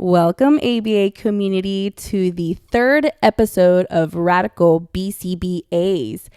Welcome, ABA community, to the third episode of Radical BCBAs.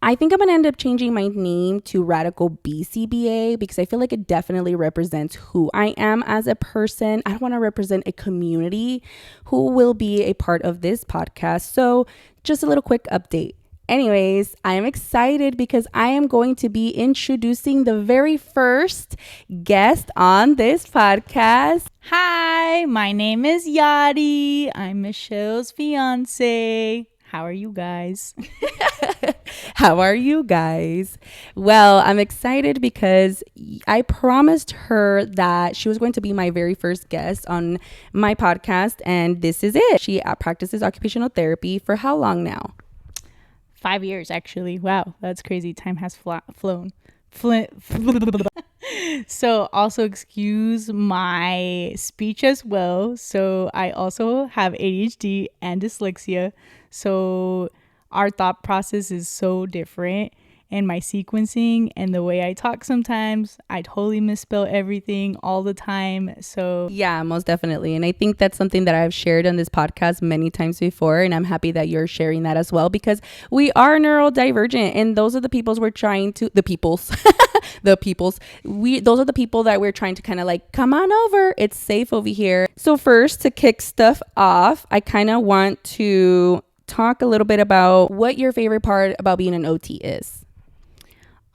I think I'm going to end up changing my name to Radical BCBA because I feel like it definitely represents who I am as a person. I want to represent a community who will be a part of this podcast. So just a little quick update. Anyways, I am excited because I am going to be introducing the very first guest on this podcast. Hi, my name is Yadi. I'm Michelle's fiance. How are you guys? How are you guys? Well, I'm excited because I promised her that she was going to be my very first guest on my podcast, and this is it. She practices occupational therapy for how long now? 5 years, actually. Wow, that's crazy. Time has flown. So also excuse my speech as well. So I also have ADHD and dyslexia. So our thought process is so different. And my sequencing and the way I talk sometimes, I totally misspell everything all the time. So yeah, most definitely. And I think that's something that I've shared on this podcast many times before. And I'm happy that you're sharing that as well, because we are neurodivergent. And those are the peoples we're trying to, those are the people that we're trying to kind of like, come on over. It's safe over here. So first, to kick stuff off, I kind of want to talk a little bit about what your favorite part about being an OT is.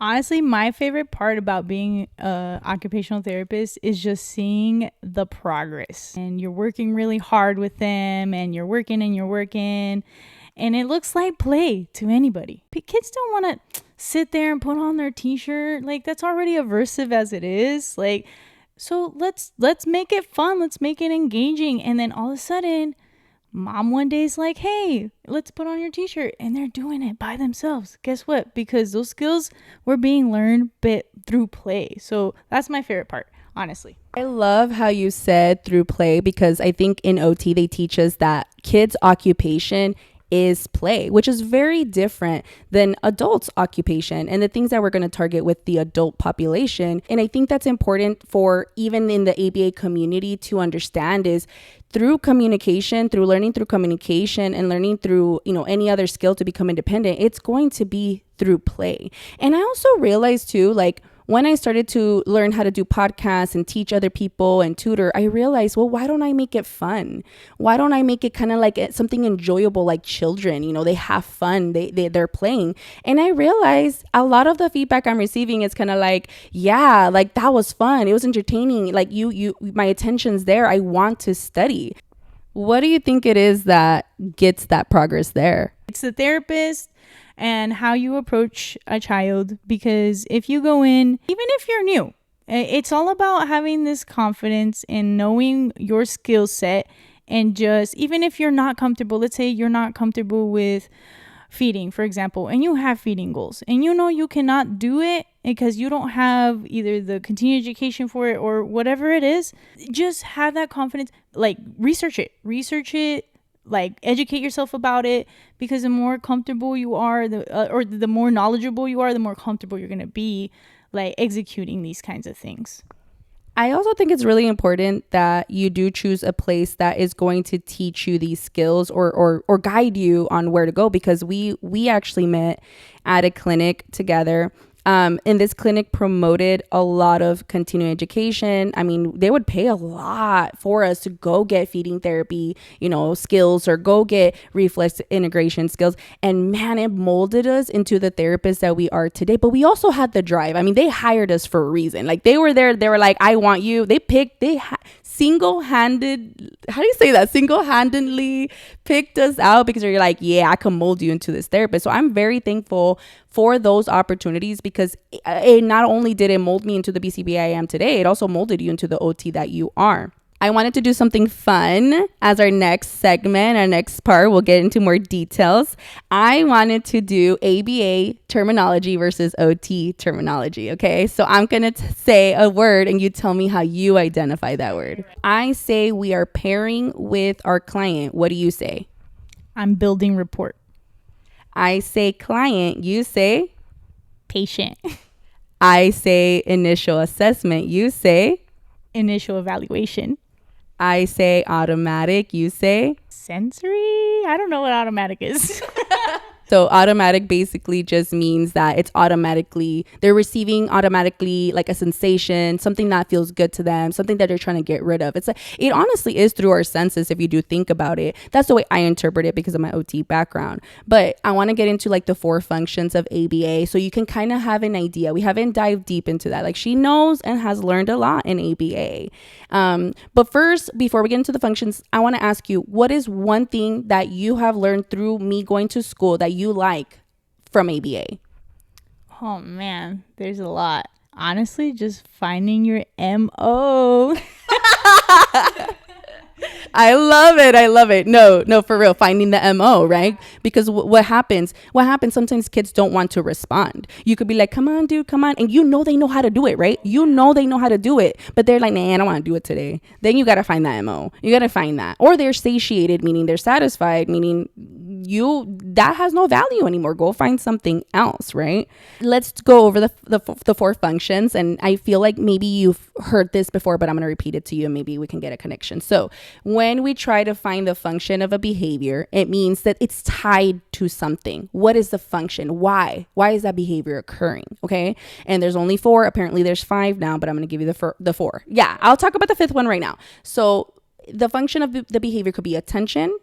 Honestly, my favorite part about being an occupational therapist is just seeing the progress. And you're working really hard with them, and you're working, and it looks like play to anybody. Kids don't want to sit there and put on their t-shirt. Like, that's already aversive as it is. Like, so let's make it fun. Let's make it engaging. And then all of a sudden, mom one day is like, hey, let's put on your t-shirt, and they're doing it by themselves. Guess what? Because those skills were being learned through play. So that's my favorite part, honestly. I love how you said through play, because I think in OT they teach us that kids' occupation is play, which is very different than adults' occupation and the things that we're going to target with the adult population. And I think that's important for even in the ABA community to understand is through communication, through learning through communication and learning through, any other skill to become independent, it's going to be through play. And I also realized too, like, when I started to learn how to do podcasts and teach other people and tutor, I realized, well, why don't I make it fun? Why don't I make it kind of like something enjoyable, like children, they have fun, they're playing. And I realized a lot of the feedback I'm receiving is kind of like, yeah, like that was fun. It was entertaining. Like my attention's there. I want to study. What do you think it is that gets that progress there? It's the therapist and how you approach a child, because if you go in, even if you're new, it's all about having this confidence in knowing your skill set. And just, even if you're not comfortable, let's say you're not comfortable with feeding, for example, and you have feeding goals and you cannot do it because you don't have either the continuing education for it or whatever it is, just have that confidence, like research it, like educate yourself about it, because the more comfortable you are, the more knowledgeable you are, the more comfortable you're going to be like executing these kinds of things. I also think it's really important that you do choose a place that is going to teach you these skills or guide you on where to go, because we actually met at a clinic together. And this clinic promoted a lot of continuing education. I mean, they would pay a lot for us to go get feeding therapy, skills, or go get reflex integration skills. And man, it molded us into the therapists that we are today. But we also had the drive. I mean, they hired us for a reason. Like, they were there. They were like, I want you. Single-handedly picked us out because you're like, yeah, I can mold you into this therapist. So I'm very thankful for those opportunities, because it not only did it mold me into the BCBA I am today, it also molded you into the OT that you are. I wanted to do something fun as our next segment, our next part. We'll get into more details. I wanted to do ABA terminology versus OT terminology. Okay, so I'm going to say a word and you tell me how you identify that word. I say we are pairing with our client. What do you say? I'm building rapport. I say client. You say? Patient. I say initial assessment. You say? Initial evaluation. I say automatic. You say? Sensory? I don't know what automatic is. So automatic basically just means that it's automatically, they're receiving automatically like a sensation, something that feels good to them, something that they're trying to get rid of. It's like, it honestly is through our senses if you do think about it. That's the way I interpret it because of my OT background. But I want to get into like the 4 functions of ABA so you can kind of have an idea. We haven't dived deep into that. Like she knows and has learned a lot in ABA. But first, before we get into the functions, I want to ask you, what is one thing that you have learned through me going to school that you like from ABA? Oh man, there's a lot. Honestly, just finding your MO. I love it. I love it. No, for real. Finding the MO, right? Because what happens, sometimes kids don't want to respond. You could be like, come on, dude, come on. And you know they know how to do it, right? You know they know how to do it. But they're like, nah, I don't want to do it today. Then you got to find that MO. You got to find that. Or they're satiated, meaning they're satisfied, meaning that has no value anymore. Go find something else, right? Let's go over the 4 functions. And I feel like maybe you've heard this before, but I'm going to repeat it to you and maybe we can get a connection. So when we try to find the function of a behavior, it means that it's tied to something. What is the function? Why is that behavior occurring? Okay. And there's only 4. Apparently there's 5 now, but I'm going to give you the 4. Yeah. I'll talk about the 5th one right now. So the function of the behavior could be attention,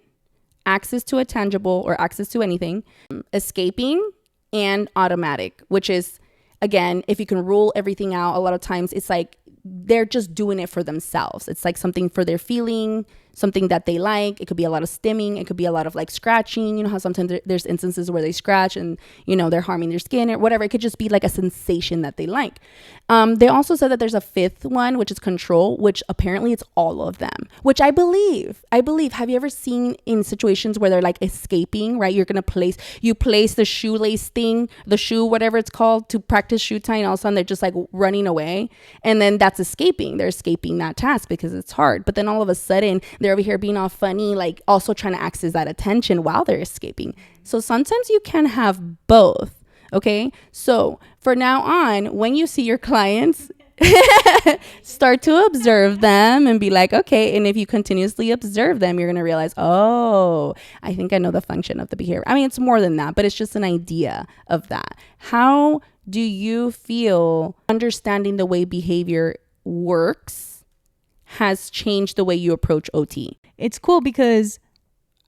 access to a tangible or access to anything, escaping, and automatic, which is, again, if you can rule everything out, a lot of times it's like they're just doing it for themselves. It's like something for their feeling, something that they like. It could be a lot of stimming. It could be a lot of like scratching. You know how sometimes there's instances where they scratch and, you know, they're harming their skin or whatever. It could just be like a sensation that they like. They also said that there's a 5th one, which is control, which apparently it's all of them, which I believe. Have you ever seen in situations where they're like escaping, right? You place the shoelace thing, the shoe, whatever it's called, to practice shoe tying. All of a sudden they're just like running away. And then that's escaping. They're escaping that task because it's hard. But then all of a sudden they're over here being all funny, like also trying to access that attention while they're escaping. So sometimes you can have both. Okay. So for now on, when you see your clients, start to observe them and be like, okay. And if you continuously observe them, you're going to realize, oh, I think I know the function of the behavior. I mean, it's more than that, but it's just an idea of that. How do you feel understanding the way behavior works has changed the way you approach OT? It's cool because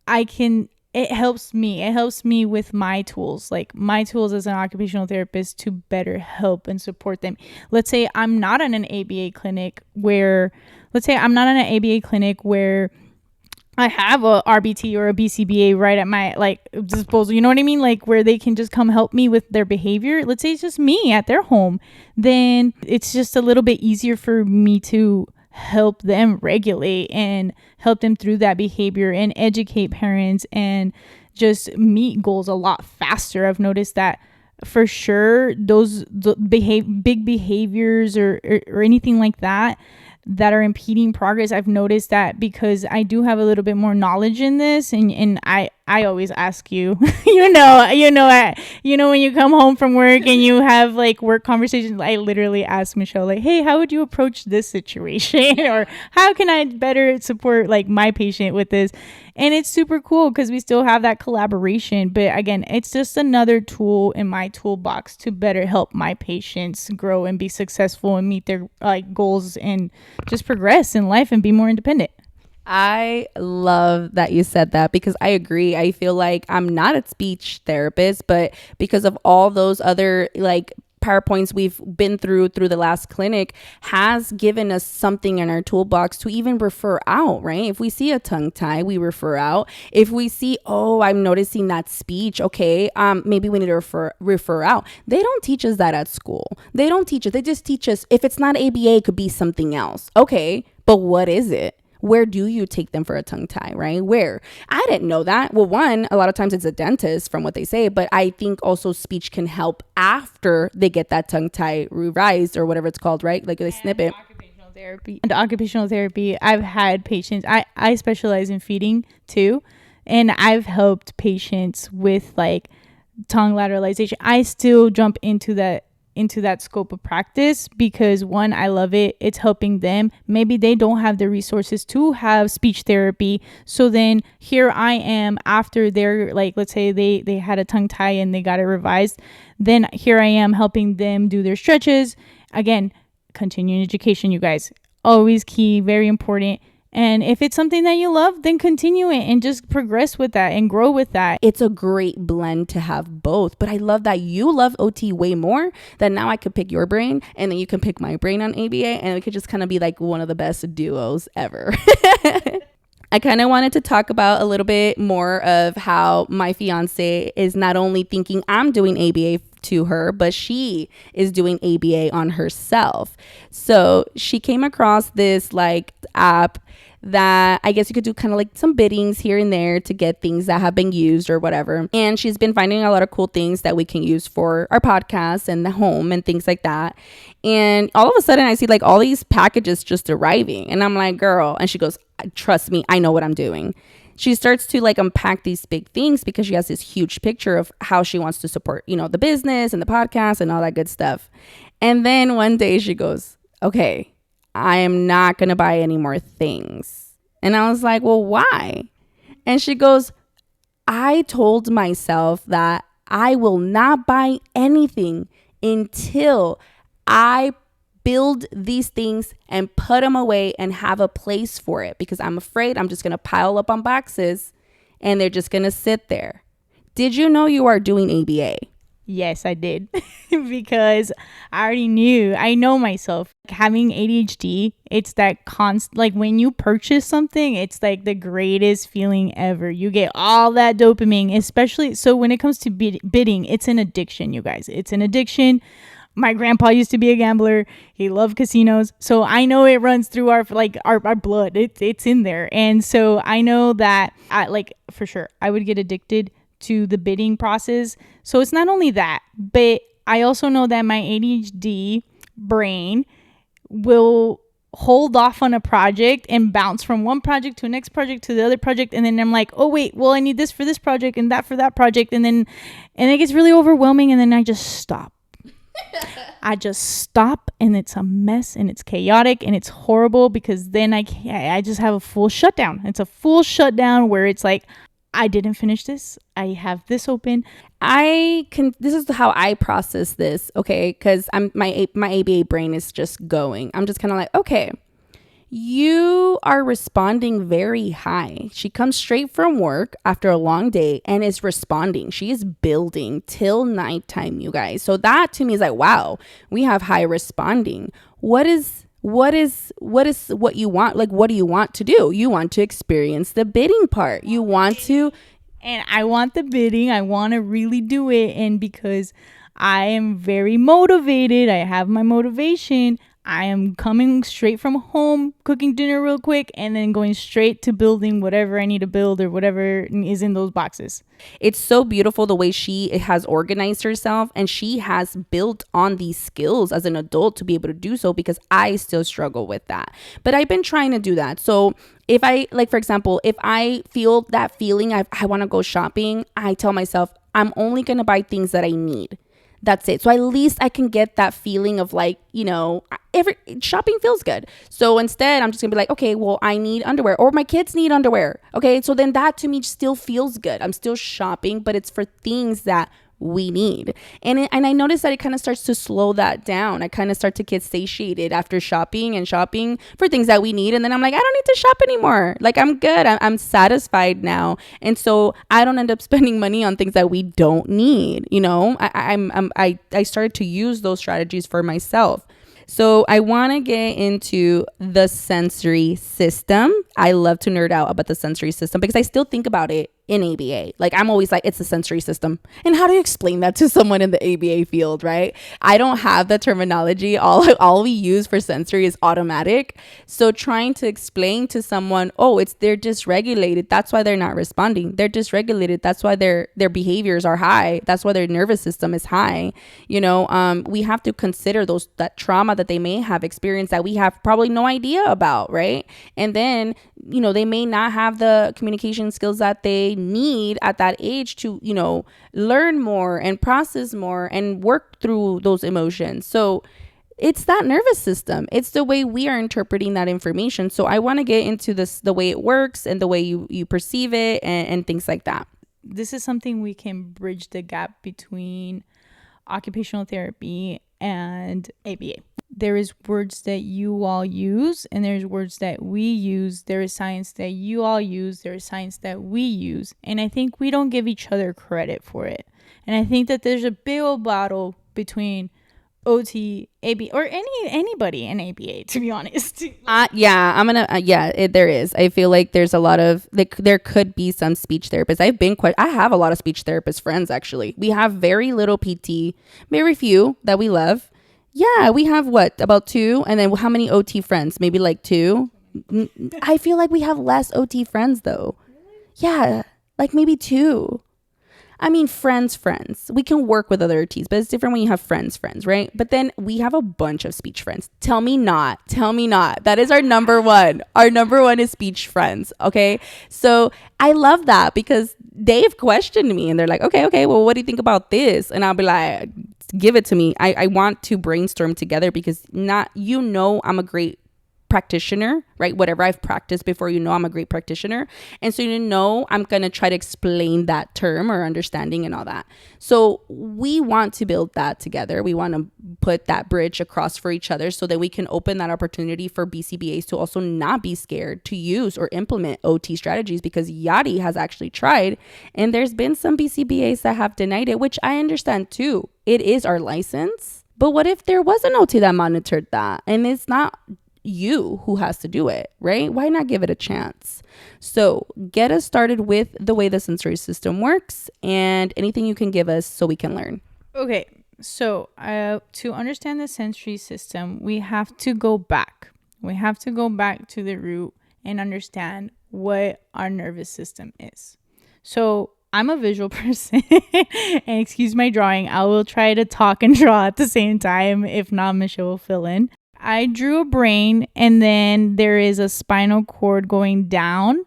it helps me with my tools, like my tools as an occupational therapist to better help and support them. Let's say I'm not in an ABA clinic where I have a RBT or a BCBA right at my like disposal. You know what I mean? Like where they can just come help me with their behavior. Let's say it's just me at their home. Then it's just a little bit easier for me to help them regulate and help them through that behavior and educate parents and just meet goals a lot faster. I've noticed that for sure the big behaviors or anything like that are impeding progress. I've noticed that because I do have a little bit more knowledge in this and I always ask you, you know, when you come home from work and you have like work conversations, I literally ask Michelle like, hey, how would you approach this situation? Or how can I better support like my patient with this? And it's super cool because we still have that collaboration. But again, it's just another tool in my toolbox to better help my patients grow and be successful and meet their like goals and just progress in life and be more independent. I love that you said that because I agree. I feel like I'm not a speech therapist, but because of all those other like PowerPoints we've been through the last clinic has given us something in our toolbox to even refer out, right? If we see a tongue tie, we refer out. If we see, oh, I'm noticing that speech, okay, maybe we need to refer out. They don't teach us that at school. They don't teach us. They just teach us if it's not ABA, it could be something else. Okay, but what is it? Where do you take them for a tongue tie, right? Where? I didn't know that. Well, one, a lot of times it's a dentist from what they say, but I think also speech can help after they get that tongue tie revised or whatever it's called, right? Like they snip it. Occupational therapy, I've had patients, I specialize in feeding too, and I've helped patients with like tongue lateralization. I still jump into into that scope of practice because one, I love it. It's helping them. Maybe they don't have the resources to have speech therapy. So then here I am after they're like, let's say they had a tongue tie and they got it revised. Then here I am helping them do their stretches. Again, continuing education, you guys. Always key, very important. And if it's something that you love, then continue it and just progress with that and grow with that. It's a great blend to have both. But I love that you love OT way more, that now I could pick your brain and then you can pick my brain on ABA, and we could just kind of be like one of the best duos ever. I kind of wanted to talk about a little bit more of how my fiance is not only thinking I'm doing ABA to her, but she is doing ABA on herself. So she came across this like app that I guess you could do kind of like some biddings here and there to get things that have been used or whatever. And she's been finding a lot of cool things that we can use for our podcast and the home and things like that. And all of a sudden I see like all these packages just arriving and I'm like, girl, and she goes, trust me, I know what I'm doing. She starts to like unpack these big things because she has this huge picture of how she wants to support, you know, the business and the podcast and all that good stuff. And then one day she goes, okay, I am not going to buy any more things. And I was like, well, why? And she goes, I told myself that I will not buy anything until I build these things and put them away and have a place for it, because I'm afraid I'm just going to pile up on boxes and they're just going to sit there. Did you know you are doing ABA? Yes, I did. Because I already knew. I know myself. Having ADHD, it's that like when you purchase something, it's like the greatest feeling ever. You get all that dopamine, especially. So when it comes to bidding, it's an addiction, you guys. It's an addiction. My grandpa used to be a gambler. He loved casinos. So I know it runs through our blood. It's in there. And so I know that for sure I would get addicted to the bidding process. So it's not only that, but I also know that my ADHD brain will hold off on a project and bounce from one project to the next project to the other project. And then I'm like, oh wait, well, I need this for this project and that for that project. And it gets really overwhelming. And then I just stop. I just stop and it's a mess and it's chaotic and it's horrible because then I just have a full shutdown. It's a full shutdown where it's like, I didn't finish this. I have this open. This is how I process this. Okay. Cause my ABA brain is just going. I'm just kind of like, okay, you are responding very high. She comes straight from work after a long day and is responding. She is building till nighttime, you guys. So that to me is like, wow, we have high responding. What what you want? Like, what do you want to do? You want to experience the bidding part. You want to. And I want the bidding. I want to really do it. And because I am very motivated, I have my motivation. I am coming straight from home, cooking dinner real quick, and then going straight to building whatever I need to build or whatever is in those boxes. It's so beautiful the way she has organized herself, and she has built on these skills as an adult to be able to do so, because I still struggle with that. But I've been trying to do that. So if I, like, for example, if I feel that feeling, I want to go shopping, I tell myself, I'm only going to buy things that I need. That's it. So at least I can get that feeling of like, you know, shopping feels good. So instead, I'm just gonna be like, okay, well, I need underwear or my kids need underwear. Okay. So then that to me still feels good. I'm still shopping, but it's for things that we need. And I noticed that it kind of starts to slow that down. I kind of start to get satiated after shopping for things that we need. And then I'm like, I don't need to shop anymore. Like, I'm good. I'm satisfied now. And so I don't end up spending money on things that we don't need. You know, I started to use those strategies for myself. So I want to get into the sensory system. I love to nerd out about the sensory system because I still think about it in ABA. Like, I'm always like, it's the sensory system. And how do you explain that to someone in the ABA field, right? I don't have the terminology. All we use for sensory is automatic. So trying to explain to someone, they're dysregulated. That's why they're not responding. They're dysregulated. That's why their behaviors are high. That's why their nervous system is high. You know, we have to consider that trauma that they may have experienced that we have probably no idea about, right? And then, you know, they may not have the communication skills that they need at that age to, learn more and process more and work through those emotions. So it's that nervous system. It's the way we are interpreting that information. So I want to get into this, the way it works and the way you perceive it, and things like that. This is something we can bridge the gap between occupational therapy and ABA. There is words that you all use, and there's words that we use. There is science that you all use. There is science that we use. And I think we don't give each other credit for it. And I think that there's a big old battle between OT, ABA, or anybody in ABA, to be honest. There is. I feel like there's a lot of, there could be some speech therapists. I have a lot of speech therapist friends, actually. We have very little PT, very few that we love. Yeah, we have about 2, and then how many OT friends? Maybe like 2. I feel like we have less OT friends though. Yeah, like maybe 2. I mean, friends. We can work with other OTs, but it's different when you have friends, right? But then we have a bunch of speech friends. Tell me not. That is our number one. Our number one is speech friends, okay? So I love that because they've questioned me and they're like, okay, well, what do you think about this? And I'll be like, give it to me. I want to brainstorm together because I'm a great practitioner, right? Whatever I've practiced before, I'm a great practitioner. And so, I'm going to try to explain that term or understanding and all that. So we want to build that together. We want to put that bridge across for each other so that we can open that opportunity for BCBAs to also not be scared to use or implement OT strategies, because Yadi has actually tried, and there's been some BCBAs that have denied it, which I understand too. It is our license. But what if there was an OT that monitored that and it's not you who has to do it, right? Why not give it a chance? So get us started with the way the sensory system works and anything you can give us so we can learn. Okay, so to understand the sensory system, we have to go back. We have to go back to the root and understand what our nervous system is. So I'm a visual person, and excuse my drawing. I will try to talk and draw at the same time. If not, Michelle will fill in. I drew a brain, and then there is a spinal cord going down.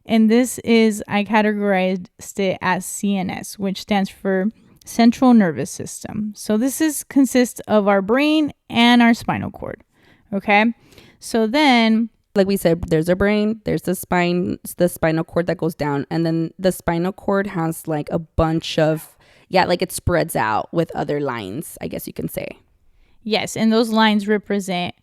And I categorized it as CNS, which stands for central nervous system. So this consists of our brain and our spinal cord. Okay. So then, like we said, there's a brain, there's the spinal cord that goes down. And then the spinal cord has like a bunch of, it spreads out with other lines, I guess you can say. Yes, and those lines represent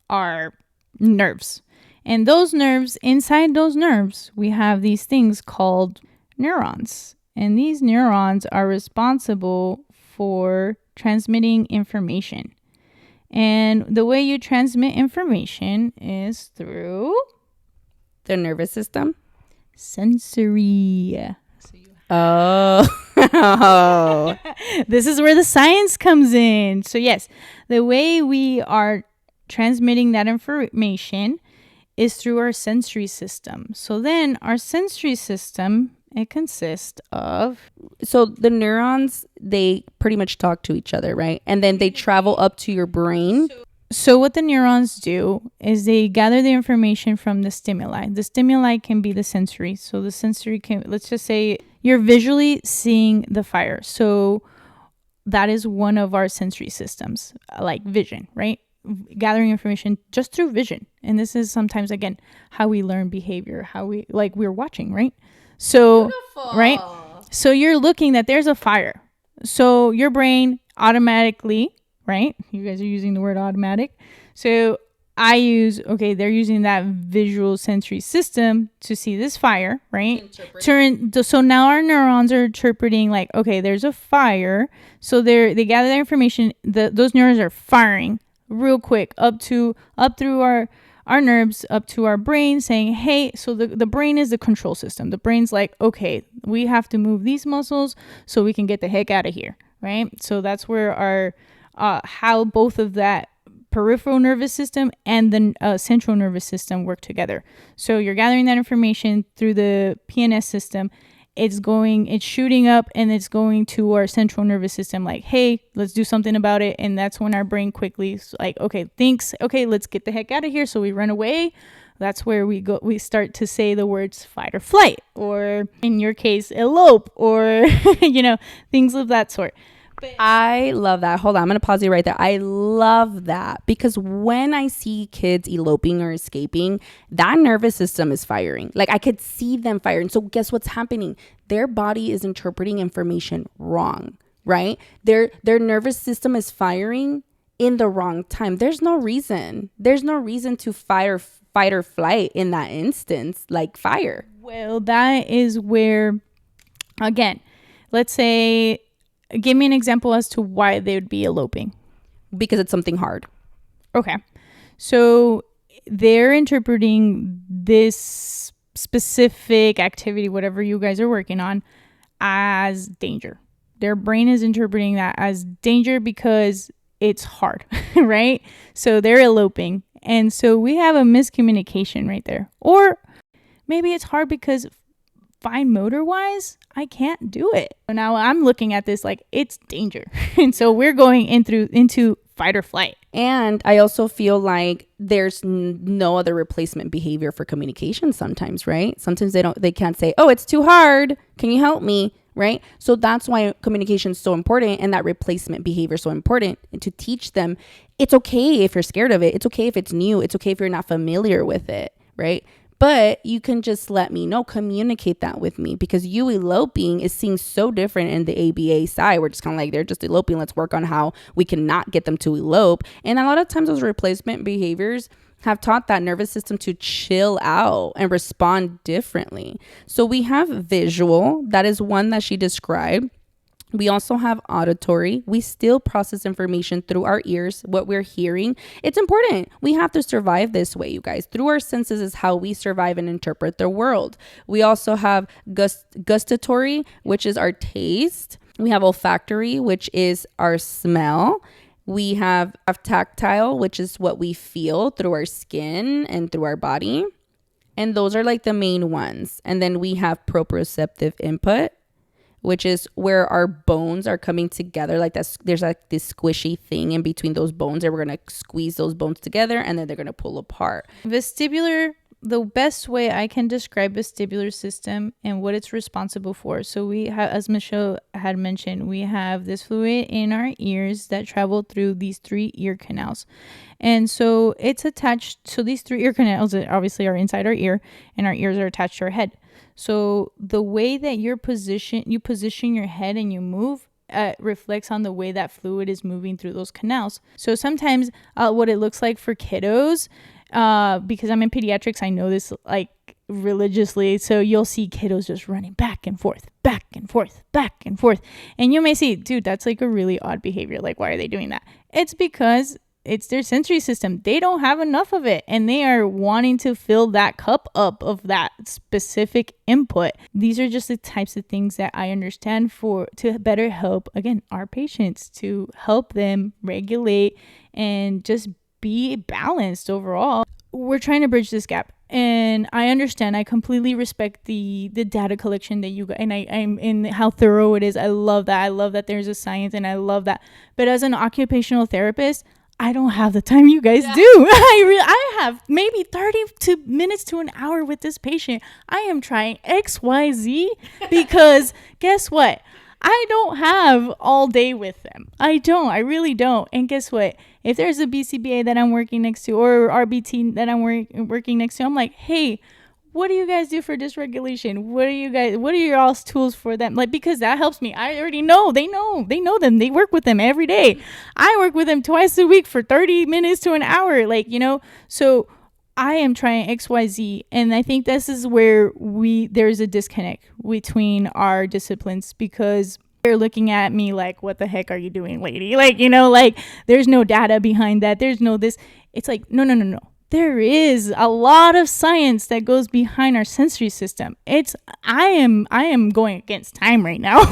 our nerves. And those nerves, inside those nerves, we have these things called neurons. And these neurons are responsible for transmitting information. And the way you transmit information is through the nervous system. Sensory. Oh. This is where the science comes in. So yes, the way we are transmitting that information is through our sensory system. So then our sensory system, it consists of... So the neurons, they pretty much talk to each other, right? And then they travel up to your brain. So what the neurons do is they gather the information from the stimuli. The stimuli can be the sensory. So the sensory can, let's just say you're visually seeing the fire. So that is one of our sensory systems, like vision, right? Gathering information just through vision. And this is sometimes, again, how we learn behavior, we're watching, right? So, beautiful. Right? So you're looking that there's a fire. So your brain automatically, right? You guys are using the word automatic. So they're using that visual sensory system to see this fire, right? So now our neurons are interpreting like, okay, there's a fire. So they gather that information. Those neurons are firing real quick up through our nerves, up to our brain, saying, hey, so the brain is the control system. The brain's like, okay, we have to move these muscles so we can get the heck out of here, right? So that's where our how both of that peripheral nervous system and the central nervous system work together. So you're gathering that information through the PNS system. It's shooting up, and it's going to our central nervous system like, hey, let's do something about it. And that's when our brain quickly thinks, okay, let's get the heck out of here. So we run away. That's where we start to say the words fight or flight, or in your case, elope, or, things of that sort. But I love that. Hold on, I'm going to pause you right there. I love that because when I see kids eloping or escaping, that nervous system is firing. Like I could see them firing. So guess what's happening? Their body is interpreting information wrong, right? Their nervous system is firing in the wrong time. There's no reason to fight or flight in that instance, like fire. Well, that is where, again, let's say, give me an example as to why they would be eloping. Because it's something hard. Okay. So they're interpreting this specific activity, whatever you guys are working on, as danger. Their brain is interpreting that as danger because it's hard, right? So they're eloping. And so we have a miscommunication right there. Or maybe it's hard because fine motor wise, I can't do it. Now I'm looking at this like it's danger. And so we're going into fight or flight. And I also feel like there's no other replacement behavior for communication sometimes, right? Sometimes they can't say, oh, it's too hard. Can you help me? Right? So that's why communication is so important, and that replacement behavior is so important, and to teach them it's okay if you're scared of it. It's okay if it's new. It's okay if you're not familiar with it, right? But you can just let me know, communicate that with me, because you eloping is seen so different in the ABA side. We're just kind of like, they're just eloping. Let's work on how we can not get them to elope. And a lot of times those replacement behaviors have taught that nervous system to chill out and respond differently. So we have visual. That is one that she described. We also have auditory. We still process information through our ears, what we're hearing. It's important. We have to survive this way, you guys. Through our senses is how we survive and interpret the world. We also have gustatory, which is our taste. We have olfactory, which is our smell. We have tactile, which is what we feel through our skin and through our body. And those are like the main ones. And then we have proprioceptive input, which is where our bones are coming together. Like there's like this squishy thing in between those bones, and we're going to squeeze those bones together, and then they're going to pull apart. Vestibular, the best way I can describe vestibular system and what it's responsible for. So we have, as Michelle had mentioned, we have this fluid in our ears that travel through these 3 ear canals. And so it's attached. So these 3 ear canals obviously are inside our ear, and our ears are attached to our head. So the way that you position your head and you move reflects on the way that fluid is moving through those canals. So sometimes what it looks like for kiddos, because I'm in pediatrics, I know this like religiously. So you'll see kiddos just running back and forth, back and forth, back and forth. And you may see, dude, that's like a really odd behavior. Like, why are they doing that? It's because it's their sensory system. They don't have enough of it, and they are wanting to fill that cup up of that specific input. These are just the types of things that I understand to better help, again, our patients, to help them regulate and just be balanced overall. We're trying to bridge this gap. And I understand, I completely respect the data collection that you got, and I'm in how thorough it is. I love that. I love that there's a science, and I love that. But as an occupational therapist, I don't have the time you guys do. I have maybe 30 minutes to an hour with this patient. I am trying XYZ because guess what? I don't have all day with them. I really don't. And guess what? If there's a BCBA that I'm working next to, or RBT that I'm working next to, I'm like, hey, what do you guys do for dysregulation? What are your all's tools for them? Like, because that helps me. I already know. They know them. They work with them every day. I work with them twice a week for 30 minutes to an hour. Like, so I am trying XYZ. And I think this is where there's a disconnect between our disciplines, because they're looking at me like, what the heck are you doing, lady? Like, like there's no data behind that. There's no this. It's like, no. There is a lot of science that goes behind our sensory system. I am going against time right now.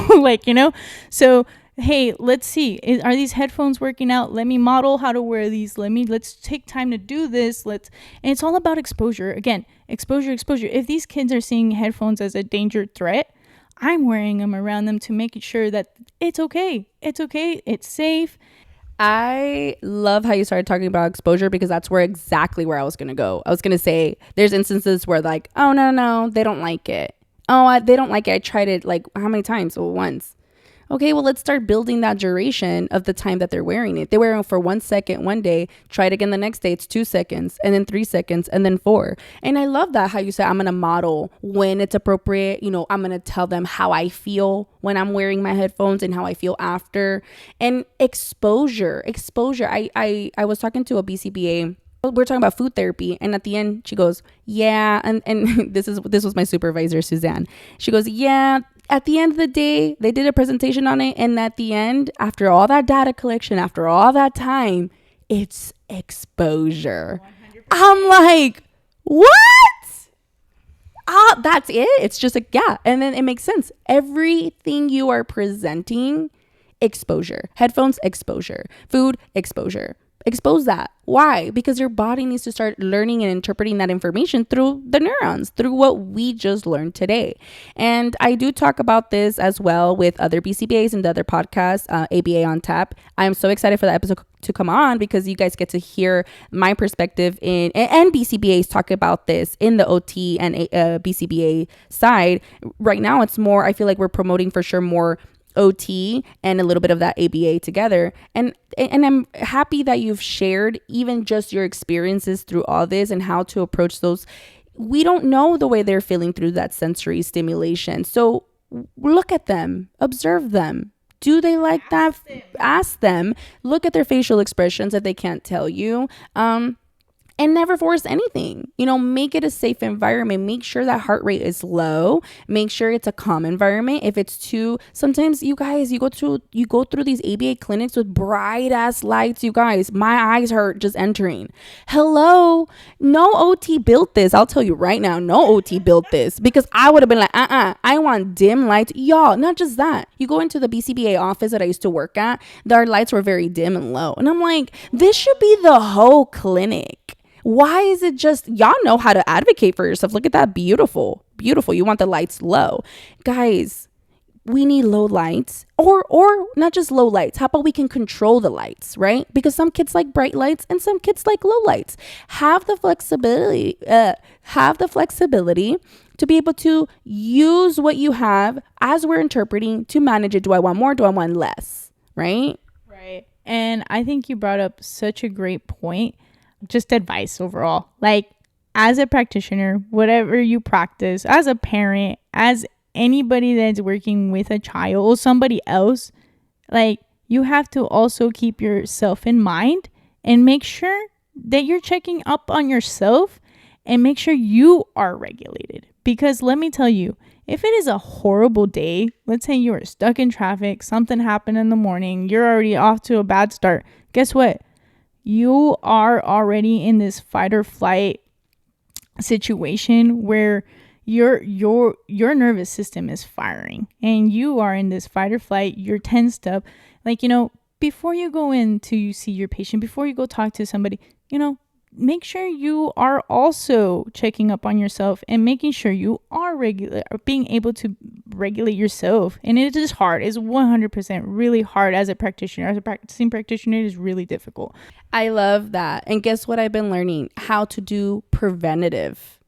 So hey, let's see. Are these headphones working out? Let me model how to wear these. Let's take time to do this. And it's all about exposure. Again, exposure. If these kids are seeing headphones as a danger threat, I'm wearing them around them to make sure that it's okay. It's safe. I love how you started talking about exposure because that's exactly where I was going to go. I was going to say there's instances where like, oh, no, they don't like it. Oh, they don't like it. I tried it like how many times? Well, once. Okay, well, let's start building that duration of the time that they're wearing it. They're wearing it for 1 second one day, try it again the next day, it's 2 seconds, and then 3 seconds, and then 4. And I love that how you said, I'm going to model when it's appropriate. You know, I'm going to tell them how I feel when I'm wearing my headphones and how I feel after. And exposure. I was talking to a BCBA. We're talking about food therapy, and at the end she goes, yeah, and this was my supervisor, Suzanne. She goes, yeah, at the end of the day, they did a presentation on it, and at the end, after all that data collection, after all that time, it's exposure. 100%. I'm like, what? That's it? It's just like, yeah. And then it makes sense. Everything you are presenting, exposure. Headphones, exposure. Food, exposure. Expose that. Why? Because your body needs to start learning and interpreting that information through the neurons, through what we just learned today. And I do talk about this as well with other BCBAs and the other podcasts, ABA on Tap. I'm so excited for that episode to come on because you guys get to hear my perspective and BCBAs talk about this in the OT and BCBA side. Right now, it's more, I feel like we're promoting for sure more OT and a little bit of that ABA together. And I'm happy that you've shared even just your experiences through all this and how to approach those. We don't know the way they're feeling through that sensory stimulation. So look at them, observe them. Do they like that? Ask them. Look at their facial expressions if they can't tell you. And never force anything. You know, make it a safe environment. Make sure that heart rate is low. Make sure it's a calm environment. If it's too, sometimes you guys, you go through these ABA clinics with bright ass lights. You guys, my eyes hurt just entering. Hello, no OT built this. I'll tell you right now, no OT built this because I would have been like, I want dim lights, y'all. Not just that. You go into the BCBA office that I used to work at. Their lights were very dim and low, and I'm like, this should be the whole clinic. Why is it just, y'all know how to advocate for yourself. Look at that. Beautiful. You want the lights low. Guys, we need low lights or not just low lights. How about we can control the lights, right? Because some kids like bright lights and some kids like low lights. Have the flexibility to be able to use what you have as we're interpreting to manage it. Do I want more? Do I want less? Right? Right. And I think you brought up such a great point. Just advice overall, like as a practitioner, whatever you practice, as a parent, as anybody that's working with a child or somebody else, like you have to also keep yourself in mind and make sure that you're checking up on yourself and make sure you are regulated. Because let me tell you, if it is a horrible day, let's say you are stuck in traffic, something happened in the morning, you're already off to a bad start. Guess what? You are already in this fight or flight situation where your nervous system is firing and you are in this fight or flight. You're tensed up. Like, you know, before you go in to see your patient, before you go talk to somebody, you know, make sure you are also checking up on yourself and making sure you are being able to regulate yourself. And it is hard. It's 100% really hard as a practitioner. As a practicing practitioner, it is really difficult. I love that. And guess what I've been learning? How to do preventative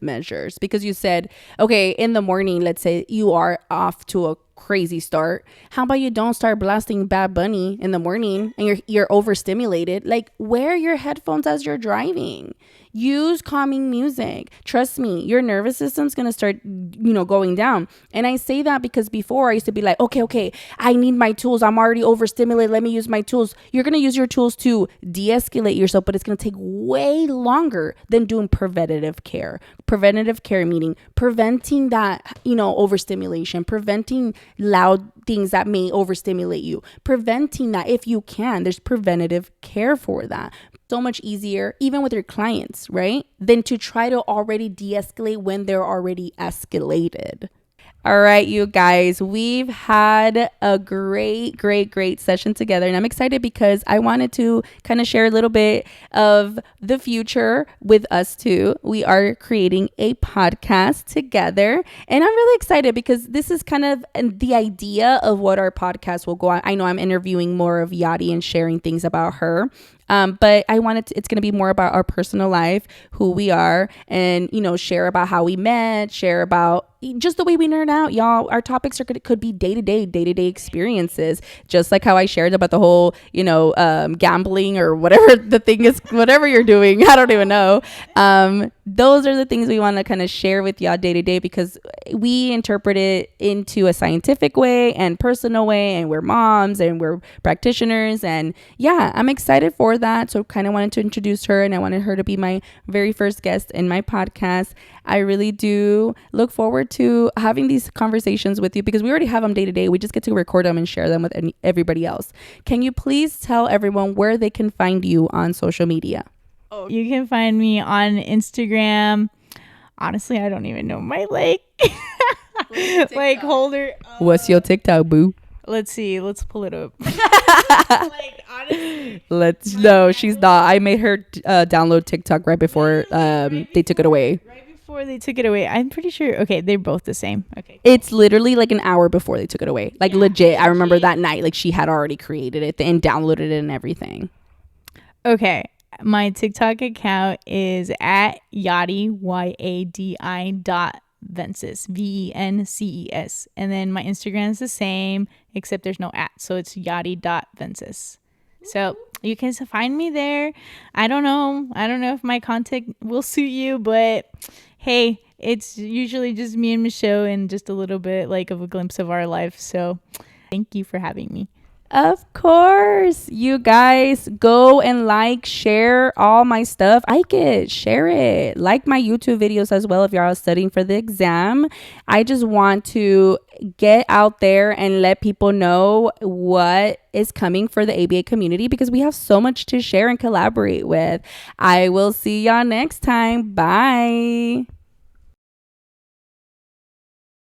measures. Because you said, okay, in the morning, let's say you are off to a crazy start. How about you don't start blasting Bad Bunny in the morning and you're overstimulated? Like, wear your headphones as you're driving. Use calming music. Trust me, your nervous system's going to start, going down. And I say that because before I used to be like, okay, I need my tools. I'm already overstimulated. Let me use my tools. You're going to use your tools to de-escalate yourself, but it's going to take way longer than doing preventative care. Preventative care meaning preventing that, overstimulation, preventing loud things that may overstimulate you, preventing that if you can. There's preventative care for that. So much easier, even with your clients, right? Than to try to already de-escalate when they're already escalated. All right, you guys, we've had a great session together. And I'm excited because I wanted to kind of share a little bit of the future with us too. We are creating a podcast together. And I'm really excited because this is kind of the idea of what our podcast will go on. I know I'm interviewing more of Yadi and sharing things about her. But I wanted to, it's going to be more about our personal life, who we are, and, share about how we met, share about just the way we nerd out, y'all. Our topics could be day-to-day experiences, just like how I shared about the whole, gambling or whatever the thing is, whatever you're doing. I don't even know. Those are the things we want to kind of share with y'all day to day, because we interpret it into a scientific way and personal way, and we're moms and we're practitioners. And yeah, I'm excited for that. So kind of wanted to introduce her, and I wanted her to be my very first guest in my podcast. I really do look forward to having these conversations with you, because we already have them day to day. We just get to record them and share them with everybody else. Can you please tell everyone where they can find you on social media? Oh, you can find me on Instagram. Honestly, I don't even know my holder. What's your TikTok, boo? Let's see. Let's pull it up. Honestly. No, she's not. I made her download TikTok right before they took it away. Right before they took it away. I'm pretty sure. Okay, they're both the same. Okay. It's literally like an hour before they took it away. Like, legit. I remember that night. Like, she had already created it and downloaded it and everything. Okay. My TikTok account is at Yadi, YADI.Vences, VENCES. And then my Instagram is the same, except there's no at. So it's Yadi.Vences. So you can find me there. I don't know if my content will suit you, but hey, it's usually just me and Michelle and just a little bit like of a glimpse of our life. So thank you for having me. Of course, you guys, go and share all my stuff. Share it. Like my YouTube videos as well if you're all studying for the exam. I just want to get out there and let people know what is coming for the ABA community, because we have so much to share and collaborate with. I will see y'all next time. Bye.